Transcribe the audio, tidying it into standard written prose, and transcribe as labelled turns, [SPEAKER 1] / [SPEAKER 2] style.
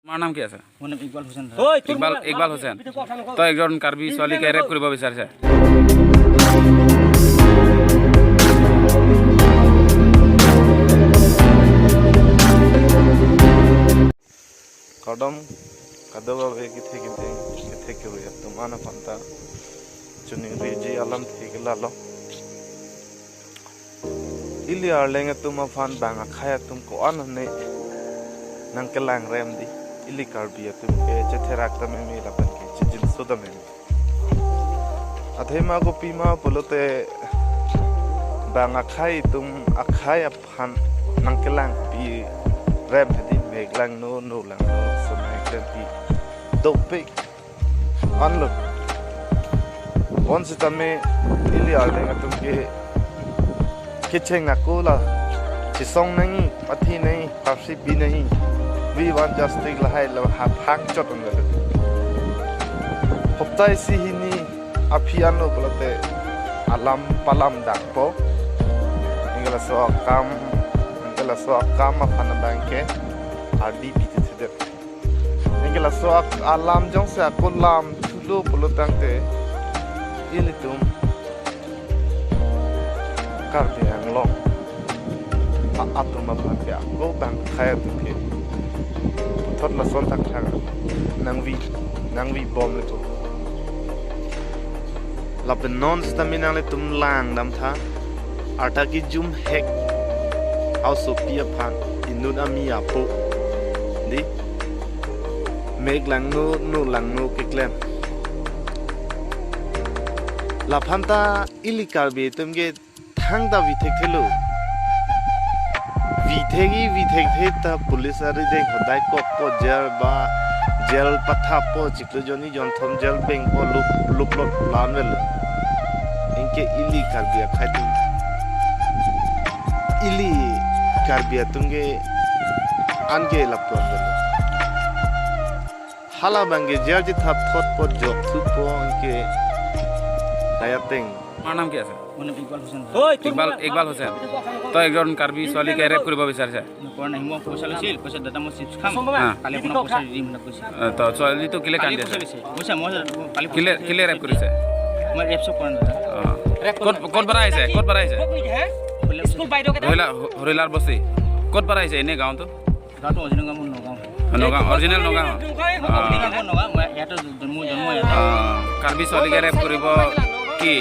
[SPEAKER 1] তোমাৰ নাম কি আছে?
[SPEAKER 2] মোৰ নাম ইকবাল হুছেইন।
[SPEAKER 1] ইকবাল হুছেইন। তই একজন কাৰ্বি ছোৱালীকে ৰেপ কৰিব বিচাৰিছে।
[SPEAKER 3] Kadam kadava ve kithe kuru ya tumana panta chuni reji alam thigla lo ili arleng tuma fan banga khaya tum ko an ne nang kelang rem di ili karbi tum ke chetherak ta me la ban ke chijin soda me athema go pima polote banga khai tum akhaya phan nang kelang bi rem hedi meglang no lang no so meglang dopik unlook once tame ili arleng tum ke chesong akula chesong nahi pathi nahi parsi bi nahi we want just take la hai lo ha phak choton le hoptai si hini afiano bolate alam palam dakpo ingala so kam afana banke adi bitete ingala so alam jong se akolam thulo bolotangte ilitum karbe anglong atuma banke go bank khaya tuke thot lason tak thang nangwi bom le to labenon stamina le tum lang dam tha arta kijum hek animsopi aphan inut amiya po di meg lagno lagno paklm la phanta ili karbe tumge thangda vithek thelo vithek the ta police ari de hodai kok po jail patha po chiklo joni jonthom jail bank po lup lanvel inke ili karbe khaitu ili karbe tunge ange lapon hala bange jaji thap thot po jok thu po inke dayateng
[SPEAKER 1] তোমাৰ নাম কি আছে?
[SPEAKER 2] মোৰ নাম ইকবাল হুছেইন।
[SPEAKER 1] ইকবাল হুছেইন। তই একজন কাৰ্বি ছোৱালীকে rap কৰিব বিচাৰিছে।
[SPEAKER 2] নকৰ নাই মই পইচা লৈছিল পইচা দাদা মই চিপছ খাম কালি আপোনাক পইচা দিম না কৈছে
[SPEAKER 1] তো ছোৱালীটো কিলে কান্দি আছে?
[SPEAKER 2] পইচা মই কালি
[SPEAKER 1] কিলে ৰেপ কৰিছে?
[SPEAKER 2] মই ৰেপ চব কৰা দাদা।
[SPEAKER 1] ক'ত পৰা আহিছে?
[SPEAKER 2] স্কুল বাইদেউকে
[SPEAKER 1] হৰিলাৰ বস্তি ক'ত পৰা আহিছে? এনে গাঁৱটো
[SPEAKER 2] অৰিজিনেল গাঁও মোৰ নগাঁও।
[SPEAKER 1] অৰিজিনেল নগাঁও।
[SPEAKER 2] নগাঁও মই ইয়াতে জন্ম
[SPEAKER 1] কাৰ্বি ছোৱালীকে ৰেপ কৰিব কি